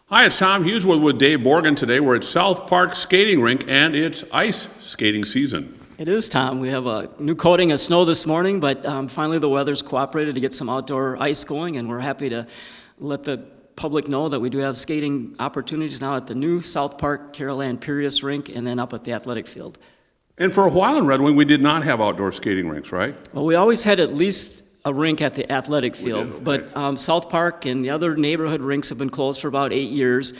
Hi, it's Tom Hughes with Dave Borgen. Today we're at South Park Skating Rink and it's ice skating season. It is, Tom. We have a new coating of snow this morning, but finally the weather's cooperated to get some outdoor ice going, and we're happy to let the public know that we do have skating opportunities now at the new South Park Carol Ann Pirius rink and then up at the athletic field. And for a while in Red Wing, we did not have outdoor skating rinks, right? Well, we always had at least a rink at the athletic field, okay. but South Park and the other neighborhood rinks have been closed for about 8 years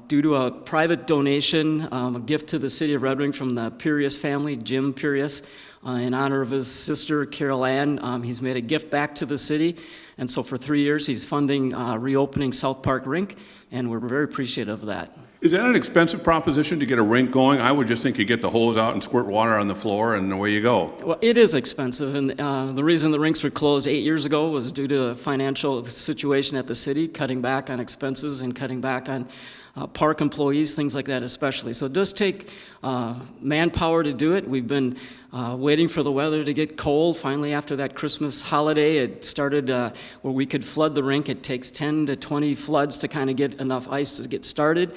due to a private donation, a gift to the city of Red Wing from the Pirius family, Jim Pirius, in honor of his sister Carol Ann. He's made a gift back to the city, and so for 3 years he's funding reopening South Park Rink, and we're very appreciative of that. Is that an expensive proposition to get a rink going? I would just think you get the hose out and squirt water on the floor and away you go. Well, it is expensive, and the reason the rinks were closed 8 years ago was due to the financial situation at the city, cutting back on expenses and cutting back on park employees, things like that especially. So it does take manpower to do it. We've been waiting for the weather to get cold. Finally, after that Christmas holiday, it started where we could flood the rink. It takes 10 to 20 floods to kind of get enough ice to get started.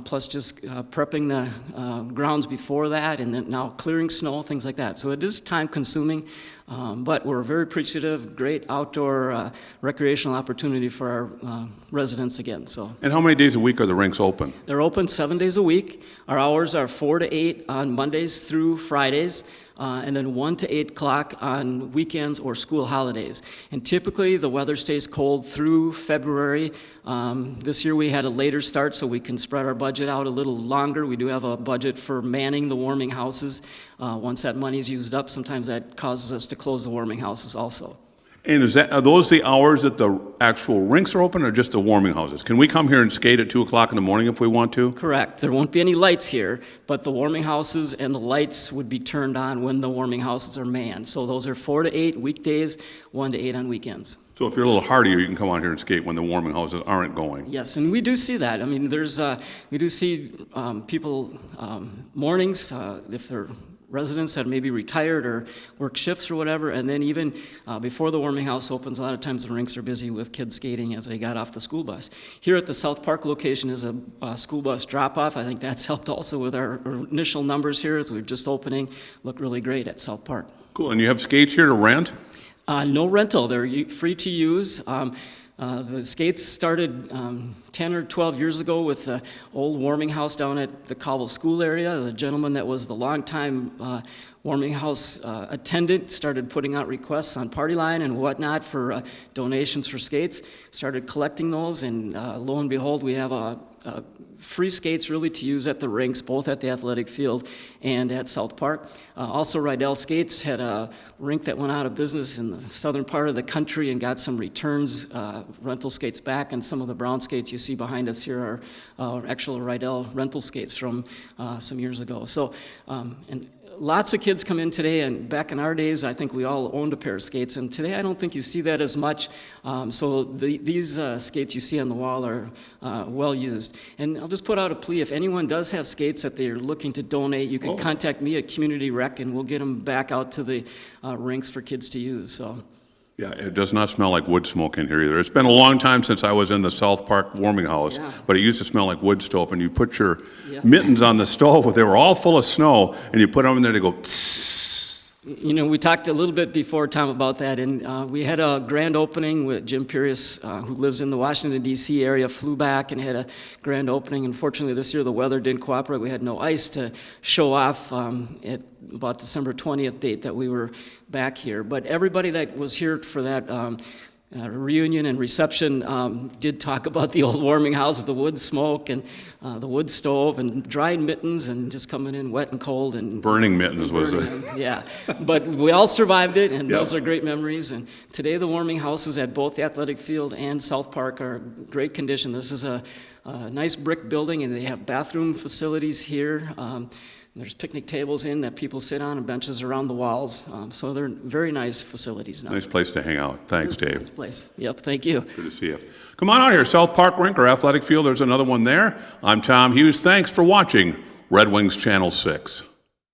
Plus just prepping the grounds before that, and then now clearing snow, things like that. So it is time consuming, but we're very appreciative. Great outdoor recreational opportunity for our residents again. So. And how many days a week are the rinks open? They're open 7 days a week. Our hours are 4 to 8 on Mondays through Fridays. And then 1 to 8 o'clock on weekends or school holidays. And typically the weather stays cold through February. This year we had a later start so we can spread our budget out a little longer. We do have a budget for manning the warming houses. Once that money's used up, sometimes that causes us to close the warming houses also. And are those the hours that the actual rinks are open or just the warming houses? Can we come here and skate at 2 o'clock in the morning if we want to? Correct. There won't be any lights here, but the warming houses and the lights would be turned on when the warming houses are manned. So those are 4 to 8 weekdays, 1 to 8 on weekends. So if you're a little hardier, you can come out here and skate when the warming houses aren't going. Yes, and we do see that. I mean, we do see people mornings, if they're residents that maybe retired or work shifts or whatever, and then even before the warming house opens, a lot of times the rinks are busy with kids skating as they got off the school bus. Here at the South Park location is a school bus drop-off. I think that's helped also with our initial numbers here as we're just opening. Look really great at South Park. Cool, and you have skates here to rent? No rental. They're free to use. The skates started 10 or 12 years ago with the old warming house down at the Cobble School area. The gentleman that was the longtime warming house attendant started putting out requests on Party Line and whatnot for donations for skates, started collecting those, and lo and behold, we have free skates really to use at the rinks, both at the athletic field and at South Park. Also, Rydell Skates had a rink that went out of business in the southern part of the country and got some returns, rental skates back, and some of the brown skates you see behind us here are actual Rydell rental skates from some years ago. So, and lots of kids come in today, and back in our days, I think we all owned a pair of skates, and today I don't think you see that as much. So these skates you see on the wall are well used. And I'll just put out a plea, if anyone does have skates that they're looking to donate, you can contact me at Community Rec, and we'll get them back out to the rinks for kids to use. So. Yeah, it does not smell like wood smoke in here either. It's been a long time since I was in the South Park warming house, but it used to smell like wood stove, and you put your mittens on the stove, they were all full of snow, and you put them in there to go tss. You know, we talked a little bit before, Tom, about that, and we had a grand opening with Jim Pirius, who lives in the Washington, D.C. area, flew back and had a grand opening. Unfortunately, this year the weather didn't cooperate. We had no ice to show off at about December 20th date that we were back here. But everybody that was here for that reunion and reception did talk about the old warming house, the wood smoke and the wood stove and dried mittens and just coming in wet and cold. And burning mittens was it? Yeah, but we all survived it, and those are great memories. And today the warming houses at both the athletic field and South Park are in great condition. This is a nice brick building, and they have bathroom facilities here. There's picnic tables in that people sit on and benches around the walls. So they're very nice facilities now. Nice place to hang out. Thanks, Dave. Nice place. Yep, thank you. Good to see you. Come on out here, South Park Rink or Athletic Field. There's another one there. I'm Tom Hughes. Thanks for watching Red Wings Channel 6.